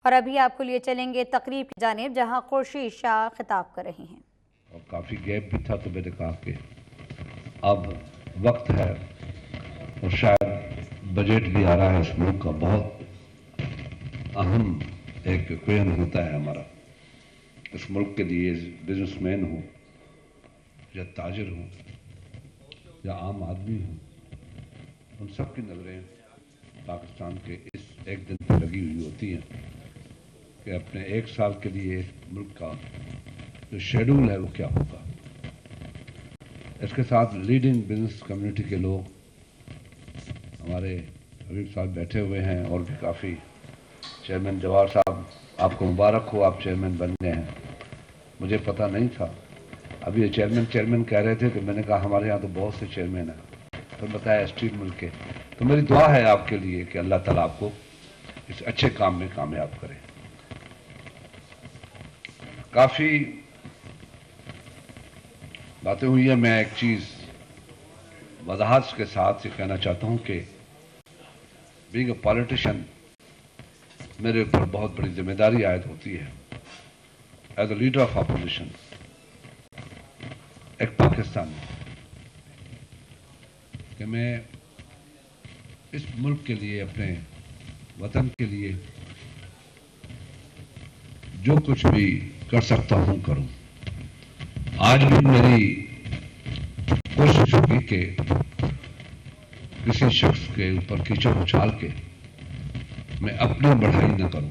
اور ابھی آپ کو لیے چلیں گے تقریب کی جانب جہاں خورشید شاہ خطاب کر رہی ہیں۔ اور کافی گیپ بھی تھا تو میں نے کہا کہ اب وقت ہے، اور شاید بجٹ بھی آ رہا ہے اس ملک کا، بہت اہم ایک کوئن ہوتا ہے ہمارا اس ملک کے لیے، بزنس مین ہوں یا تاجر ہوں یا عام آدمی ہوں، ان سب کی نظریں پاکستان کے اس ایک دن پہ لگی ہوئی ہوتی ہیں کہ اپنے ایک سال کے لیے ملک کا جو شیڈول ہے وہ کیا ہوگا۔ اس کے ساتھ لیڈنگ بزنس کمیونٹی کے لوگ ہمارے حبیب صاحب بیٹھے ہوئے ہیں، اور بھی کافی، چیئرمین جواہر صاحب آپ کو مبارک ہو، آپ چیئرمین بن گئے ہیں، مجھے پتہ نہیں تھا، ابھی یہ چیئرمین کہہ رہے تھے کہ میں نے کہا ہمارے یہاں تو بہت سے چیئرمین ہیں، پھر بتایا اسٹیل ملک کے، تو میری دعا ہے آپ کے لیے کہ اللہ تعالیٰ آپ کو اس اچھے کام میں کامیاب کرے۔ کافی باتیں ہوئی ہیں، میں ایک چیز وضاحت کے ساتھ یہ کہنا چاہتا ہوں کہ بینگ اے پالیٹیشین میرے اوپر بہت بڑی ذمہ داری عائد ہوتی ہے as a leader of opposition, ایک پاکستانی، کہ میں اس ملک کے لیے، اپنے وطن کے لیے جو کچھ بھی کر سکتا ہوں کروں۔ آج بھی میری کوشش ہوگی کہ کسی شخص کے اوپر کیچڑ اچھال کے میں اپنی بڑھائی نہ کروں،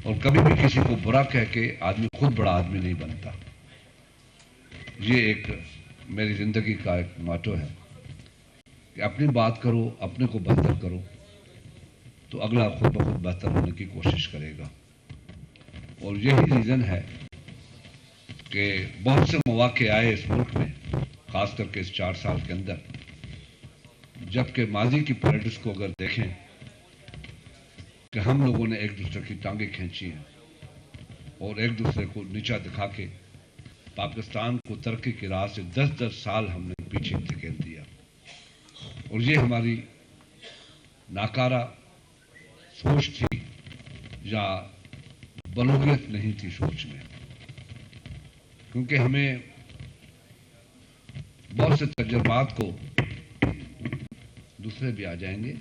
اور کبھی بھی کسی کو برا کہہ کے آدمی خود بڑا آدمی نہیں بنتا۔ یہ ایک میری زندگی کا ایک ماٹو ہے کہ اپنی بات کرو، اپنے کو بہتر کرو، تو اگلا خود بخود بہتر ہونے کی کوشش کرے گا۔ اور یہی ریزن ہے کہ بہت سے مواقع آئے اس ملک میں، خاص کر کے اس 4 سال کے اندر، جبکہ ماضی کی پالیٹکس کو اگر دیکھیں کہ ہم لوگوں نے ایک دوسرے کی ٹانگیں کھینچی ہیں اور ایک دوسرے کو نیچا دکھا کے پاکستان کو ترقی کی راہ سے 10 سال ہم نے پیچھے دھکیل دیا، اور یہ ہماری ناکارہ سوچ تھی یا بلوغیت نہیں تھی سوچ میں، کیونکہ ہمیں بہت سے تجربات کو دوسرے بھی آ جائیں گے،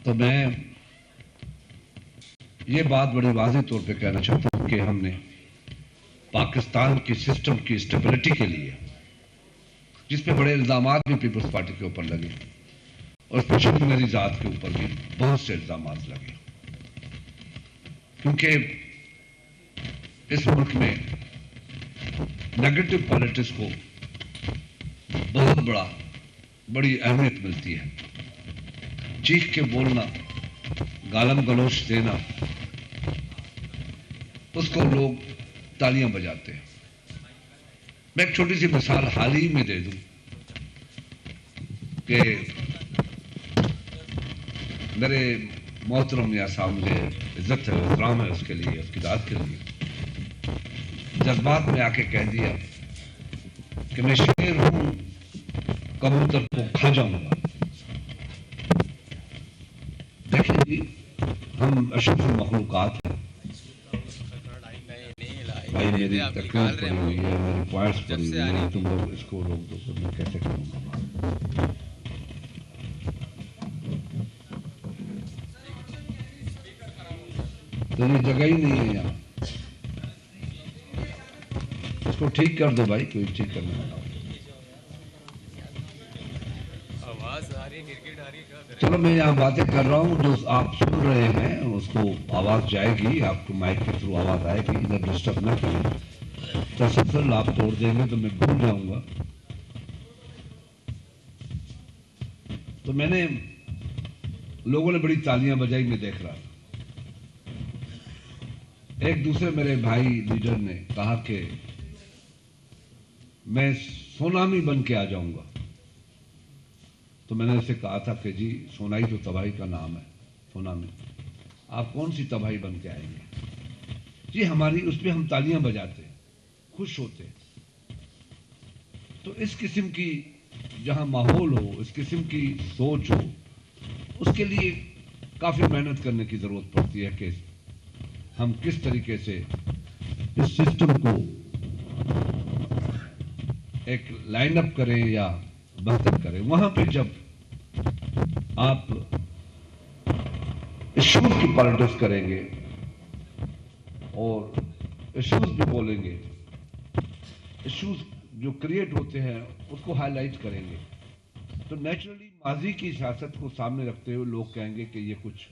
تو میں یہ بات بڑی واضح طور پہ کہنا چاہتا ہوں کہ ہم نے پاکستان کی سسٹم کی اسٹیبلٹی کے لیے، جس پہ بڑے الزامات بھی پیپلز پارٹی کے اوپر لگے، اور اسپیشلی میری ذات کے اوپر بھی بہت سے الزامات لگے، کیونکہ اس ملک میں نیگیٹو پالیٹکس کو بہت بڑی اہمیت ملتی ہے، چیخ کے بولنا، گالم گلوچ دینا، اس کو لوگ تالیاں بجاتے ہیں۔ میں ایک چھوٹی سی مثال حال ہی میں دے دوں کہ میرے محترم میاں صاحب، مجھے عزت ہے، احترام ہے اس کے لیے، اس کی ذات کے لیے، جذبات میں آ کے کہہ دیا کہ میں شیر ہوں، کبوتر کو کھا جاؤں گا۔ دیکھیں جی، ہم اشرف المخلوقات ہیں، بھائی میری تقریر پڑی ہوئی ہے، میری پوائنٹس پڑی ہوئی ہیں، تم لوگ اس کو روک دو تو میں کیسے کروں گا؟ تو یہ جگہ ہی نہیں ہے یہاں، اس کو ٹھیک کر دو بھائی، کوئی ٹھیک کرنے والا۔ چلو میں یہاں باتیں کر رہا ہوں، جو آپ سن رہے ہیں اس کو آواز جائے گی، آپ کو مائک کے تھرو آواز آئے گی، ادھر ڈسٹرب نہ کریں، تسلسل آپ توڑ دیں گے تو میں بھول جاؤں گا۔ تو میں نے، لوگوں نے بڑی تالیاں بجائی، میں دیکھ رہا تھا، ایک دوسرے میرے بھائی لیڈر نے کہا کہ میں سونامی بن کے آ جاؤں گا، تو میں نے اسے کہا تھا کہ جی سونائی تو تباہی کا نام ہے، سونامی، آپ کون سی تباہی بن کے آئیں گے؟ جی ہماری اس پہ ہم تالیاں بجاتے ہیں، خوش ہوتے. تو اس قسم کی جہاں ماحول ہو, اس قسم کی سوچ ہو, اس کے لیے کافی محنت کرنے کی ضرورت پڑتی ہے کہ ہم کس طریقے سے اس سسٹم کو ایک لائن اپ کریں یا بہتر کریں. وہاں پہ جب آپ ایشوز کی پالیٹکس کریں گے اور ایشوز بھی بولیں گے, ایشوز جو کریٹ ہوتے ہیں اس کو ہائی لائٹ کریں گے, تو نیچرلی ماضی کی سیاست کو سامنے رکھتے ہوئے لوگ کہیں گے کہ یہ کچھ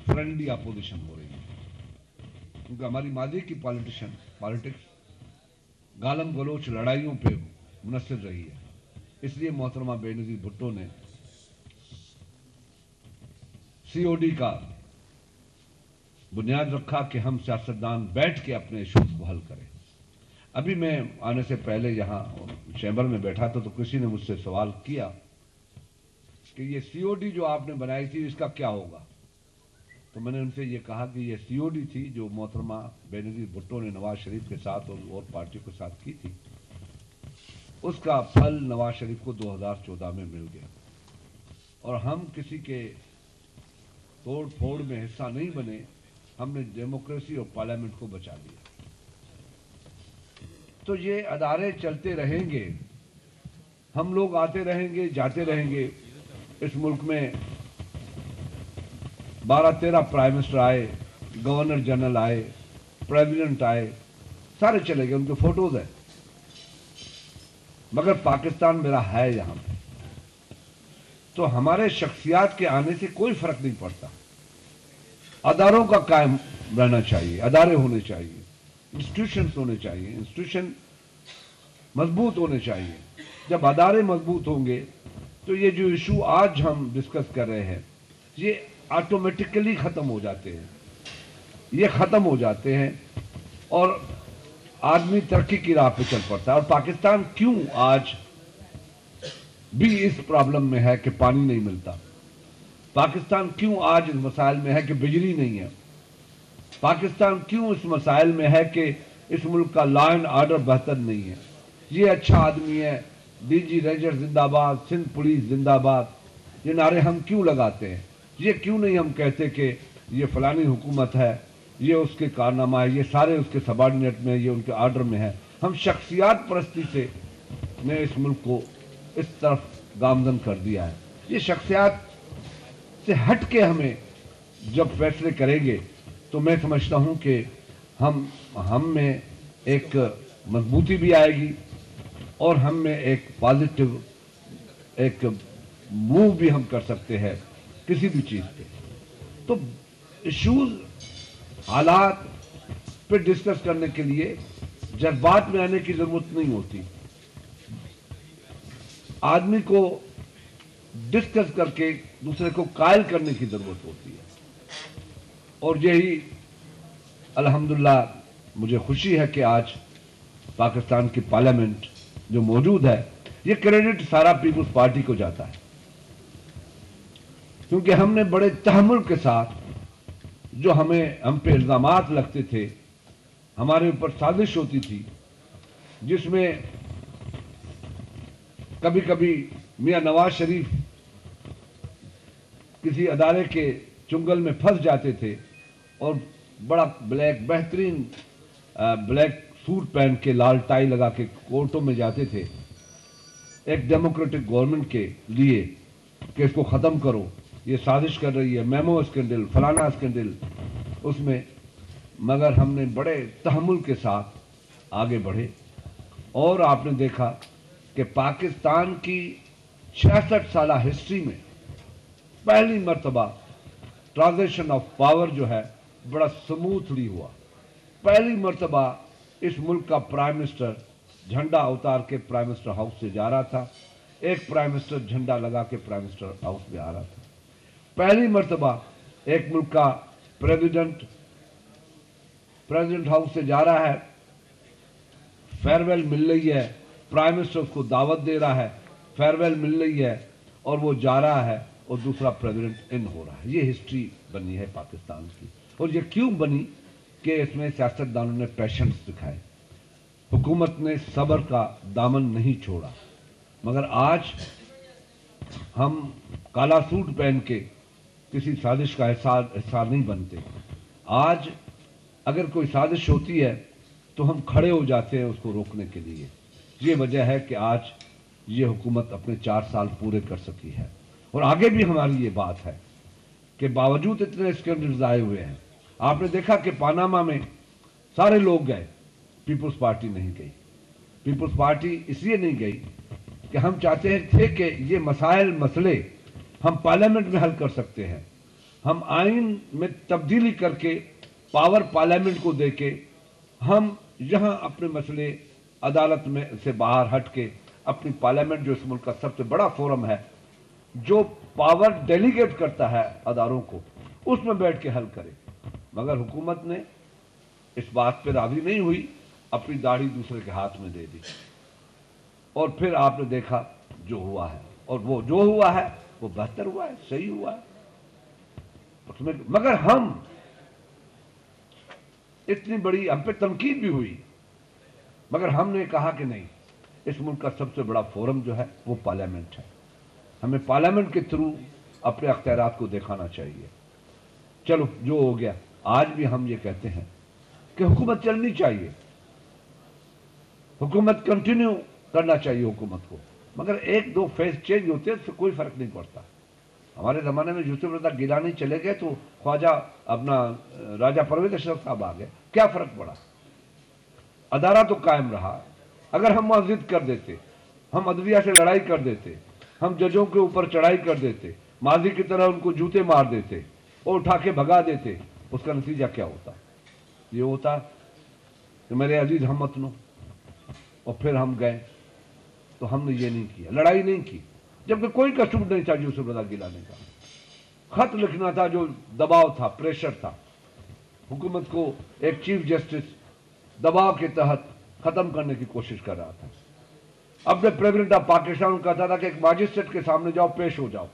فرینڈلی اپوزیشن ہو رہی ہے, کیونکہ ہماری ماضی کی پالیٹکس گالم گلوچ لڑائیوں پہ منحصر رہی ہے. اس لیے محترمہ بے نظیر بھٹو نے سی او ڈی کا بنیاد رکھا کہ ہم سیاستدان بیٹھ کے اپنے ایشوز کو حل کریں. ابھی میں آنے سے پہلے یہاں چیمبر میں بیٹھا تھا تو کسی نے مجھ سے سوال کیا کہ یہ سی او ڈی جو آپ نے بنائی تھی اس کا کیا ہوگا. تو میں نے ان سے یہ کہا کہ یہ سی او ڈی تھی جو محترمہ بے نظیر بھٹو نے نواز شریف کے ساتھ اور پارٹی کے ساتھ کی تھی, اس کا پھل نواز شریف کو 2014 میں مل گیا, اور ہم کسی کے توڑ پھوڑ میں حصہ نہیں بنے. ہم نے ڈیموکریسی اور پارلیمنٹ کو بچا لیا. تو یہ ادارے چلتے رہیں گے, ہم لوگ آتے رہیں گے, جاتے رہیں گے. اس ملک میں 12-13 پرائم منسٹر آئے, گورنر جنرل آئے, پریزیڈنٹ آئے, سارے چلے گئے, ان کے فوٹوز ہیں. مگر پاکستان میرا ہے یہاں پہ, تو ہمارے شخصیات کے آنے سے کوئی فرق نہیں پڑتا. اداروں کا قائم رہنا چاہیے, ادارے ہونے چاہیے, انسٹیٹیوشنز ہونے چاہیے, انسٹیٹیوشن مضبوط ہونے چاہیے. جب ادارے مضبوط ہوں گے تو یہ جو ایشو آج ہم ڈسکس کر رہے ہیں یہ آٹومیٹکلی ختم ہو جاتے ہیں, یہ ختم ہو جاتے ہیں اور آدمی ترقی کی راہ پہ چل پڑتا ہے. اور پاکستان کیوں آج بھی اس پرابلم میں ہے کہ پانی نہیں ملتا, پاکستان کیوں آج اس مسائل میں ہے کہ بجلی نہیں ہے, پاکستان کیوں اس مسائل میں ہے کہ اس ملک کا لا اینڈ آرڈر بہتر نہیں ہے. یہ اچھا آدمی ہے, ڈی جی ریجر زندہ باد, سندھ پولیس زندہ باد, یہ نعرے ہم کیوں لگاتے ہیں؟ یہ کیوں نہیں ہم کہتے کہ یہ فلانی حکومت ہے, یہ اس کے کارنامہ ہے, یہ سارے اس کے سبارڈینیٹ میں, یہ ان کے آرڈر میں ہے. ہم شخصیات پرستی سے نے اس ملک کو اس طرف گامزن کر دیا ہے. یہ شخصیات سے ہٹ کے ہمیں جب فیصلے کریں گے تو میں سمجھتا ہوں کہ ہم میں ایک مضبوطی بھی آئے گی اور ہم میں ایک پازیٹو ایک موو بھی ہم کر سکتے ہیں کسی بھی چیز پہ. تو ایشوز حالات پہ ڈسکس کرنے کے لیے جذبات میں آنے کی ضرورت نہیں ہوتی, آدمی کو ڈسکس کر کے دوسرے کو قائل کرنے کی ضرورت ہوتی ہے. اور یہی الحمدللہ مجھے خوشی ہے کہ آج پاکستان کی پارلیمنٹ جو موجود ہے, یہ کریڈٹ سارا پیپلز پارٹی کو جاتا ہے, کیونکہ ہم نے بڑے تحمل کے ساتھ جو ہم پہ الزامات لگتے تھے, ہمارے اوپر سازش ہوتی تھی, جس میں کبھی کبھی میاں نواز شریف کسی ادارے کے چنگل میں پھنس جاتے تھے اور بڑا بہترین بلیک سوٹ پہن کے لال ٹائی لگا کے کورٹوں میں جاتے تھے ایک ڈیموکریٹک گورنمنٹ کے لیے کہ اس کو ختم کرو, یہ سازش کر رہی ہے, میمو اسکینڈل, فلانا اسکینڈل اس میں. مگر ہم نے بڑے تحمل کے ساتھ آگے بڑھے اور آپ نے دیکھا کہ پاکستان کی 66 سالہ ہسٹری میں پہلی مرتبہ ٹرانزیشن آف پاور جو ہے بڑا سموتھلی ہوا. پہلی مرتبہ اس ملک کا پرائم منسٹر جھنڈا اتار کے پرائم منسٹر ہاؤس سے جا رہا تھا, ایک پرائم منسٹر جھنڈا لگا کے پرائم منسٹر ہاؤس میں آ رہا تھا. پہلی مرتبہ ایک ملک کا پریزیڈنٹ ہاؤس سے جا رہا ہے, فیئر ویل مل رہی ہے, پرائم منسٹر اس کو دعوت دے رہا ہے, فیئر ویل مل رہی ہے اور وہ جا رہا ہے اور دوسرا پریزیڈنٹ ان ہو رہا ہے. یہ ہسٹری بنی ہے پاکستان کی. اور یہ کیوں بنی کہ اس میں سیاستدانوں نے پیشنس دکھائے. حکومت نے صبر کا دامن نہیں چھوڑا، مگر آج ہم کالا سوٹ پہن کے کسی سازش کا حصہ نہیں بنتے۔ آج اگر کوئی سازش ہوتی ہے تو ہم کھڑے ہو جاتے ہیں اس کو روکنے کے لیے۔ یہ وجہ ہے کہ آج یہ حکومت اپنے 4 سال پورے کر سکی ہے، اور آگے بھی ہماری یہ بات ہے کہ باوجود اتنے اسکینڈلز آئے ہوئے ہیں، آپ نے دیکھا کہ پاناما میں سارے لوگ گئے، پیپلز پارٹی نہیں گئی۔ پیپلز پارٹی اس لیے نہیں گئی کہ ہم چاہتے تھے کہ یہ مسئلے ہم پارلیمنٹ میں حل کر سکتے ہیں، ہم آئین میں تبدیلی کر کے پاور پارلیمنٹ کو دے کے ہم یہاں اپنے مسئلے عدالت میں سے باہر ہٹ کے اپنی پارلیمنٹ جو اس ملک کا سب سے بڑا فورم ہے، جو پاور ڈیلیگیٹ کرتا ہے اداروں کو، اس میں بیٹھ کے حل کرے۔ مگر حکومت نے اس بات پہ راضی نہیں ہوئی، اپنی داڑھی دوسرے کے ہاتھ میں دے دی، اور پھر آپ نے دیکھا جو ہوا ہے، اور وہ جو ہوا ہے وہ بہتر ہوا ہے، صحیح ہوا ہے۔ مگر ہم اتنی بڑی ہم پہ تنقید بھی ہوئی، مگر ہم نے کہا کہ نہیں، اس ملک کا سب سے بڑا فورم جو ہے وہ پارلیمنٹ ہے، ہمیں پارلیمنٹ کے تھرو اپنے اختیارات کو دکھانا چاہیے۔ چلو جو ہو گیا، آج بھی ہم یہ کہتے ہیں کہ حکومت چلنی چاہیے، حکومت کنٹینیو کرنا چاہیے حکومت کو، مگر 1-2 فیز چینج ہوتے ہیں، اس سے کوئی فرق نہیں پڑتا۔ ہمارے زمانے میں یوسف رضا گیلانی چلے گئے تو خواجہ اپنا راجہ پرویز اشرف صاحب آ گئے، کیا فرق پڑا؟ ادارہ تو قائم رہا۔ اگر ہم ضد کر دیتے، ہم عدلیہ سے لڑائی کر دیتے، ہم ججوں کے اوپر چڑھائی کر دیتے، ماضی کی طرح ان کو جوتے مار دیتے اور اٹھا کے بھگا دیتے، اس کا نتیجہ کیا ہوتا؟ یہ ہوتا کہ میرے عزیز ہم وطنوں، اور پھر ہم گئے تو ہم نے یہ نہیں کیا، لڑائی نہیں کی، جبکہ کوئی کسوٹ نہیں تھا یوسف رضا گیلانی کا۔ خط لکھنا تھا جو دباؤ تھا، پریشر تھا، حکومت کو ایک چیف جسٹس دباؤ کے تحت ختم کرنے کی کوشش کر رہا تھا۔ اپنے پریزیڈنٹ آف پاکستان کہتا تھا کہ ایک ماجسٹریٹ کے سامنے جاؤ، پیش ہو جاؤ،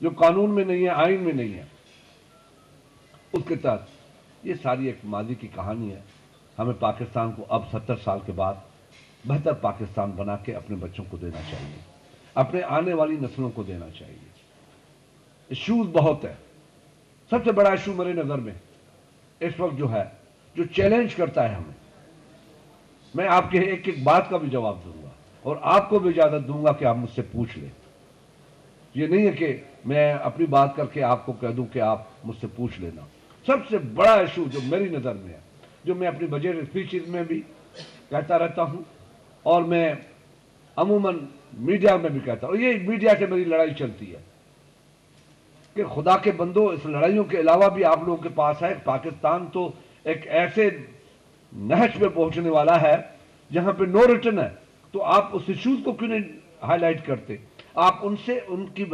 جو قانون میں نہیں ہے، آئین میں نہیں ہے، اس کے تحت۔ یہ ساری ایک ماضی کی کہانی ہے۔ ہمیں پاکستان کو اب 70 سال کے بعد بہتر پاکستان بنا کے اپنے بچوں کو دینا چاہیے، اپنے آنے والی نسلوں کو دینا چاہیے۔ ایشوز بہت ہے، سب سے بڑا ایشو میرے نظر میں اس وقت جو ہے، جو چیلنج کرتا ہے ہمیں، میں آپ کے ایک ایک بات کا بھی جواب دوں گا، اور آپ کو بھی اجازت دوں گا کہ آپ مجھ سے پوچھ لیں۔ یہ نہیں ہے کہ میں اپنی بات کر کے آپ کو کہہ دوں کہ آپ مجھ سے پوچھ لینا۔ سب سے بڑا ایشو جو میری نظر میں ہے، جو میں اپنی بجٹ اسپیچز میں بھی کہتا رہتا ہوں، اور میں عموماً میڈیا میں بھی کہتا ہوں، یہ میڈیا سے میری لڑائی چلتی ہے کہ خدا کے بندو، اس لڑائیوں کے علاوہ بھی آپ لوگوں کے پاس ہے، پاکستان تو ایک ایسے نہج پہ پہنچنے والا ہے جہاں پہ نو ریٹرن ہے، تو آپ اس ایشوز کو کیوں نہیں ہائی لائٹ کرتے؟ آپ ان سے ان کی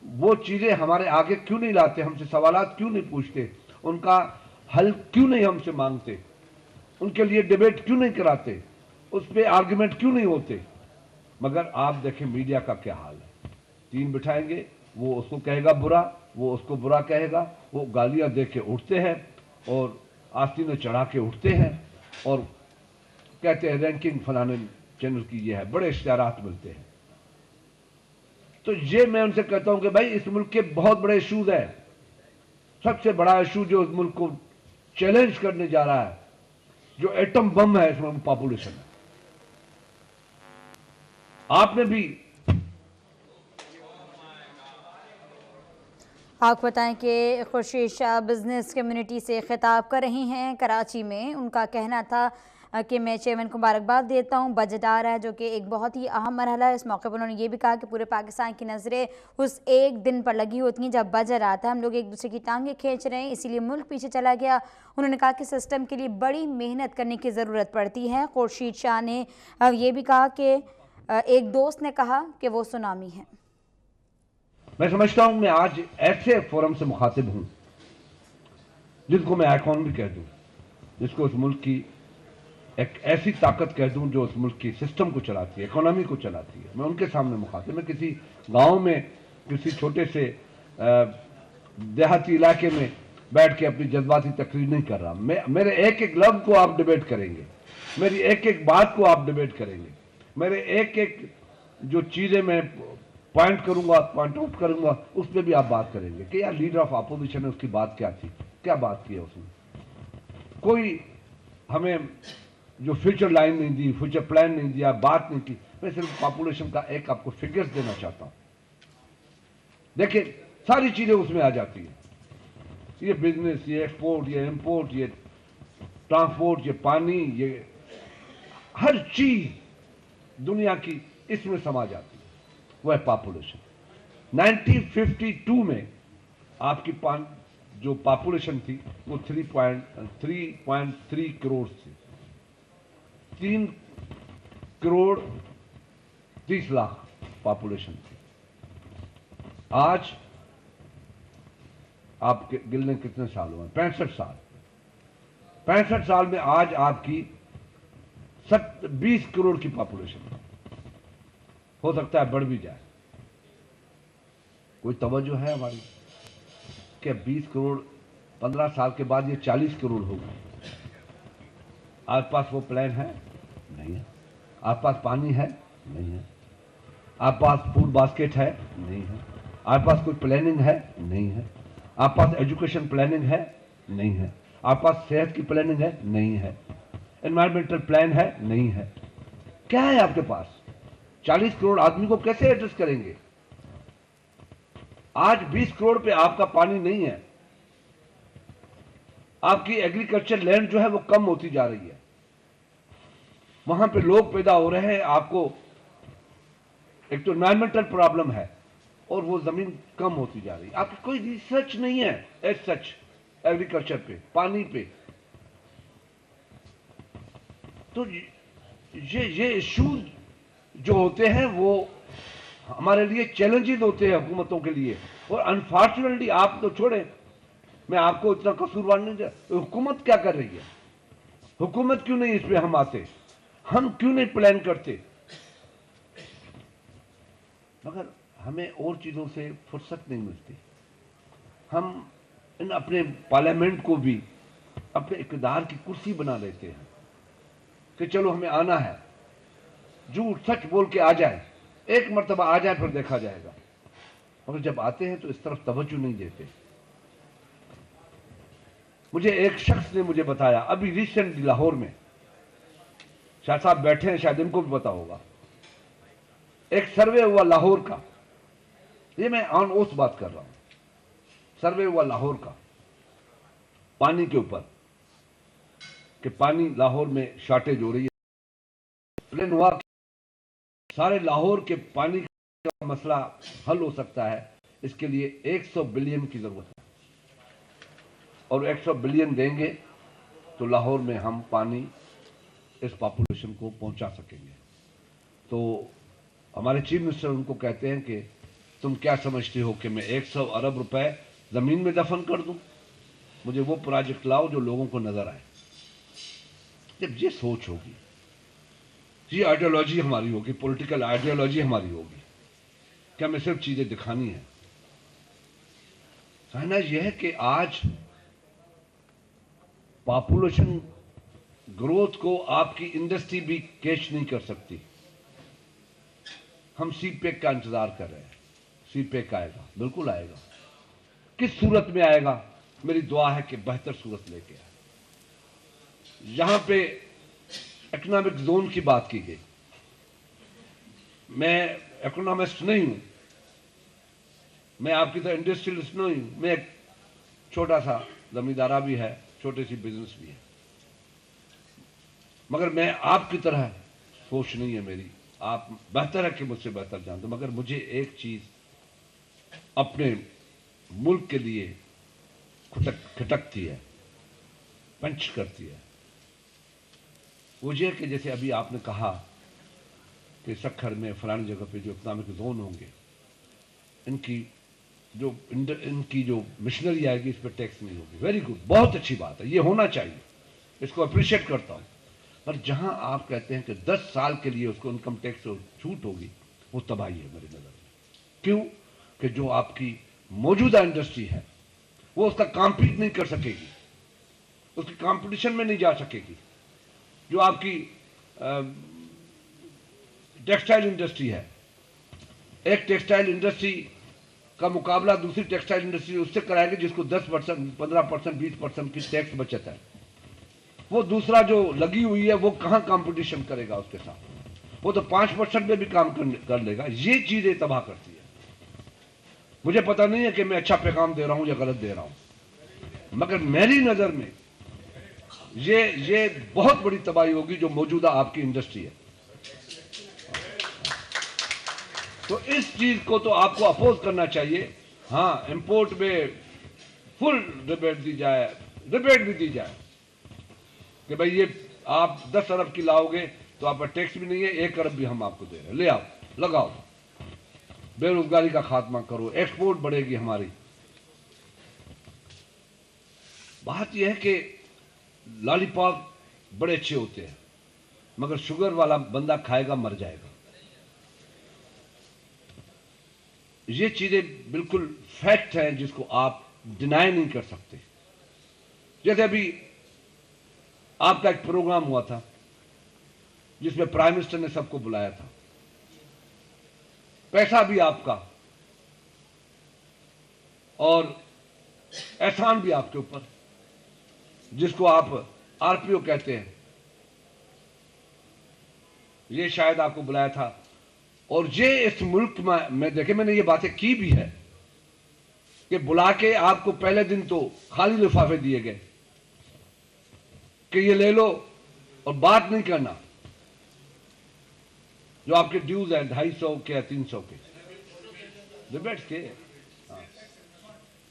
وہ چیزیں ہمارے آگے کیوں نہیں لاتے؟ ہم سے سوالات کیوں نہیں پوچھتے؟ ان کا حل کیوں نہیں ہم سے مانگتے؟ ان کے لیے ڈیبیٹ کیوں نہیں کراتے؟ اس پہ آرگومنٹ کیوں نہیں ہوتے؟ مگر آپ دیکھیں میڈیا کا کیا حال ہے، 3 بٹھائیں گے، وہ اس کو کہے گا برا، وہ اس کو برا کہے گا، وہ گالیاں دے کے اٹھتے ہیں اور آستینیں چڑھا کے اٹھتے ہیں اور کہتے ہیں رینکنگ فلانے چینل کی یہ ہے، بڑے اشتہارات ملتے ہیں۔ تو یہ میں ان سے کہتا ہوں کہ بھائی اس ملک کے بہت بڑے ایشوز ہیں۔ سب سے بڑا ایشو جو اس ملک کو چیلنج کرنے جا رہا ہے، جو ایٹم بم ہے اس ملک پاپولیشن ہے۔ آپ نے بھی آپ بتائیں کہ خورشید شاہ بزنس کمیونٹی سے خطاب کر رہی ہیں کراچی میں۔ ان کا کہنا تھا کہ میں چیئرمین کو مبارکباد دیتا ہوں، بجٹ آ رہا ہے جو کہ ایک بہت ہی اہم مرحلہ ہے۔ اس موقع پر انہوں نے یہ بھی کہا کہ پورے پاکستان کی نظریں اس ایک دن پر لگی ہوتی ہیں جب بجٹ آتا ہے، ہم لوگ ایک دوسرے کی ٹانگیں کھینچ رہے ہیں، اسی لیے ملک پیچھے چلا گیا۔ انہوں نے کہا کہ سسٹم کے لیے بڑی محنت کرنے کی ضرورت پڑتی ہے۔ خورشید شاہ نے یہ بھی کہا کہ ایک دوست نے کہا کہ وہ سونامی ہے۔ میں سمجھتا ہوں میں آج ایسے فورم سے مخاطب ہوں جس کو میں آئیکن بھی کہہ دوں، جس کو اس ملک کی ایک ایسی طاقت کہہ دوں جو اس ملک کی سسٹم کو چلاتی ہے، اکانومی کو چلاتی ہے۔ میں ان کے سامنے مخاطب، میں کسی گاؤں میں کسی چھوٹے سے دیہاتی علاقے میں بیٹھ کے اپنی جذباتی تقریر نہیں کر رہا۔ میرے ایک ایک لفظ کو آپ ڈیبیٹ کریں گے، میری ایک ایک بات کو آپ ڈیبیٹ کریں گے, میرے ایک ایک جو چیزیں میں پوائنٹ کروں گا, پوائنٹ آؤٹ کروں گا, اس پہ بھی آپ بات کریں گے کہ یار لیڈر آف اپوزیشن ہے, اس کی بات کیا تھی, کیا بات کی ہے اس نے. کوئی ہمیں جو فیوچر لائن نہیں دی, فیوچر پلان نہیں دیا, بات نہیں کی. میں صرف پاپولیشن کا ایک آپ کو فگرز دینا چاہتا ہوں. دیکھیں ساری چیزیں اس میں آ جاتی ہیں, یہ بزنس, یہ ایکسپورٹ, یہ امپورٹ, یہ ٹرانسپورٹ, یہ پانی, یہ ہر چیز دنیا کی اس میں سما جاتی ہے. وہ ہے پاپولیشن. 1952 میں آپ کی جو پاپولیشن تھی وہ 3.3 کروڑ تھی. 3 کروڑ 30 لاکھ پاپولیشن تھی. آج آپ کے گلنے کتنے سال ہوئے؟ 65 سال. 65 سال میں آج آپ کی 20 کروڑ کی پاپولیشن ہو سکتا ہے بڑھ بھی جائے. کوئی توجہ ہے ہماری کہ 20 کروڑ 15 سال کے بعد یہ 40 کروڑ ہوگا؟ آپ پاس وہ پلان ہے؟ نہیں ہے. آپ پاس پانی ہے؟ نہیں ہے. آپ پاس فوڈ باسکٹ ہے؟ نہیں ہے. آپ پاس کوئی پلاننگ ہے؟ نہیں ہے. آپ پاس ایجوکیشن پلاننگ ہے؟ نہیں ہے. آپ پاس صحت کی پلاننگ ہے؟ نہیں ہے. انوائرمنٹل پلان ہے؟ نہیں ہے. کیا ہے آپ کے پاس؟ 40 کروڑ آدمی کو کیسے ایڈجسٹ کریں گے؟ آج 20 کروڑ پہ آپ کا پانی نہیں ہے. آپ کی ایگریکلچر لینڈ جو ہے وہ کم ہوتی جا رہی ہے. وہاں پہ لوگ پیدا ہو رہے ہیں. آپ کو ایک تو انوائرمنٹل پرابلم ہے اور وہ زمین کم ہوتی جا رہی ہے. آپ کی کوئی ریسرچ نہیں ہے ایز سچ ایگریکلچر پہ, پانی پہ. تو یہ ایشوز جو ہوتے ہیں وہ ہمارے لیے چیلنجز ہوتے ہیں حکومتوں کے لیے. اور انفارچونیٹلی آپ تو چھوڑیں, میں آپ کو اتنا قصوروار نہیں جا. حکومت کیا کر رہی ہے؟ حکومت کیوں نہیں اس پہ ہم آتے؟ ہم کیوں نہیں پلان کرتے؟ مگر ہمیں اور چیزوں سے فرصت نہیں ملتی. ہم ان اپنے پارلیمنٹ کو بھی اپنے اقتدار کی کرسی بنا لیتے ہیں کہ چلو ہمیں آنا ہے, جھوٹ سچ بول کے آ جائیں, ایک مرتبہ آ جائیں پھر دیکھا جائے گا. مگر جب آتے ہیں تو اس طرف توجہ نہیں دیتے. مجھے ایک شخص نے مجھے بتایا ابھی ریسنٹلی لاہور میں, شاہ صاحب بیٹھے ہیں شاید ان کو بھی پتا ہوگا, ایک سروے ہوا لاہور کا. یہ میں آن اوس بات کر رہا ہوں. سروے ہوا لاہور کا پانی کے اوپر کہ پانی لاہور میں شارٹیج ہو رہی ہے. پلان ہوا سارے لاہور کے پانی کا مسئلہ حل ہو سکتا ہے. اس کے لیے 100 بلین کی ضرورت ہے, اور 100 بلین دیں گے تو لاہور میں ہم پانی اس پاپولیشن کو پہنچا سکیں گے. تو ہمارے چیف منسٹر ان کو کہتے ہیں کہ تم کیا سمجھتے ہو کہ میں 100 ارب روپے زمین میں دفن کر دوں؟ مجھے وہ پروجیکٹ لاؤ جو لوگوں کو نظر آئے. جب یہ سوچ ہوگی, یہ آئیڈیالوجی ہماری ہوگی, پولیٹیکل آئیڈیالوجی ہماری ہوگی کہ ہمیں صرف چیزیں دکھانی ہیں. کہنا یہ ہے کہ آج پاپولیشن گروتھ کو آپ کی انڈسٹری بھی کیچ نہیں کر سکتی. ہم سی پیک کا انتظار کر رہے ہیں. سی پیک آئے گا, بالکل آئے گا. کس صورت میں آئے گا؟ میری دعا ہے کہ بہتر صورت لے کے آئے. یہاں پہ اکنامک زون کی بات کی گئی. میں اکنامسٹ نہیں ہوں, میں آپ کی طرح انڈسٹریلسٹ نہیں ہوں. میں ایک چھوٹا سا زمیندارہ بھی ہے, چھوٹی سی بزنس بھی ہے. مگر میں آپ کی طرح سوچ نہیں ہے میری. آپ بہتر ہے کہ مجھ سے بہتر جانتے. مگر مجھے ایک چیز اپنے ملک کے لیے کھٹکتی ہے, پنچ کرتی ہے. وہ یہ کہ جیسے ابھی آپ نے کہا کہ سکھر میں فلانی جگہ پہ جو اکنامک زون ہوں گے, ان کی جو مشنری آئے گی اس پہ ٹیکس نہیں ہوگی. ویری گڈ, بہت اچھی بات ہے, یہ ہونا چاہیے, اس کو اپریشیٹ کرتا ہوں. پر جہاں آپ کہتے ہیں کہ 10 سال کے لیے اس کو انکم ٹیکس چھوٹ ہوگی, وہ تباہی ہے میری نظر میں. کیوں کہ جو آپ کی موجودہ انڈسٹری ہے وہ اس کا کمپیٹ نہیں کر سکے گی, اس کی کمپٹیشن میں نہیں جا سکے گی. جو آپ کی ٹیکسٹائل انڈسٹری ہے. ایک ٹیکسٹائل انڈسٹری کا مقابلہ دوسری ٹیکسٹائل انڈسٹری اس سے کرائے گی جس کو 10%, 15%, 20% کی ٹیکس بچت ہے. وہ دوسرا جو لگی ہوئی ہے وہ کہاں کمپٹیشن کرے گا اس کے ساتھ؟ وہ تو 5% میں بھی کام کر لے گا. یہ چیزیں تباہ کرتی ہے. مجھے پتہ نہیں ہے کہ میں اچھا پیغام دے رہا ہوں یا غلط دے رہا ہوں، مگر میری نظر میں یہ بہت بڑی تباہی ہوگی جو موجودہ آپ کی انڈسٹری ہے. تو اس چیز کو تو آپ کو اپوز کرنا چاہیے. ہاں، امپورٹ میں فل ریبیٹ دی جائے، ریبیٹ بھی دی جائے کہ بھئی یہ آپ 10 ارب کی لاؤ گے تو آپ پر ٹیکس بھی نہیں ہے، 1 ارب بھی ہم آپ کو دے رہے ہیں، لے آؤ، لگاؤ، بے روزگاری کا خاتمہ کرو، ایکسپورٹ بڑھے گی ہماری. بات یہ ہے کہ لالی پاپ بڑے اچھے ہوتے ہیں مگر شوگر والا بندہ کھائے گا مر جائے گا. یہ چیزیں بالکل فیکٹ ہیں جس کو آپ ڈینائی نہیں کر سکتے. جیسے ابھی آپ کا ایک پروگرام ہوا تھا جس میں پرائم منسٹر نے سب کو بلایا تھا، پیسہ بھی آپ کا اور احسان بھی آپ کے اوپر، جس کو آپ آر پی او کہتے ہیں. یہ شاید آپ کو بلایا تھا. اور یہ اس ملک میں دیکھیں میں نے یہ باتیں کی بھی ہے کہ بلا کے آپ کو پہلے دن تو خالی لفافے دیے گئے کہ یہ لے لو اور بات نہیں کرنا. جو آپ کے ڈیوز ہیں 250 کے 300 کے ریبیٹ کے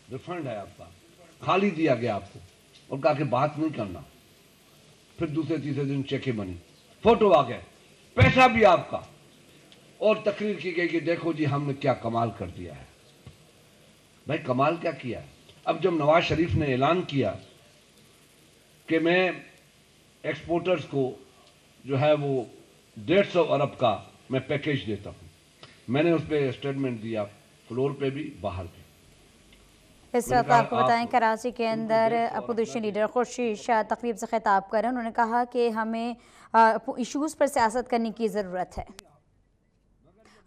ریفنڈ ہے آپ کا، خالی دیا گیا آپ کو اور کہا کہ بات نہیں کرنا. پھر دوسرے تیسرے دن چیکیں بنی، فوٹو آ گئے، پیسہ بھی آپ کا، اور تقریر کی گئی کہ دیکھو جی ہم نے کیا کمال کر دیا ہے. بھائی کمال کیا کیا ہے؟ اب جب نواز شریف نے اعلان کیا کہ میں ایکسپورٹرز کو جو ہے وہ 150 ارب کا میں پیکیج دیتا ہوں، میں نے اس پہ اسٹیٹمنٹ دیا فلور پہ بھی باہر بھی. اس وقت آپ کو بتائیں کراچی کے اندر اپوزیشن لیڈر خورشید شاہ تقریب سے خطاب کر رہے ہیں. انہوں نے کہا کہ ہمیں ایشوز پر سیاست کرنے کی ضرورت ہے.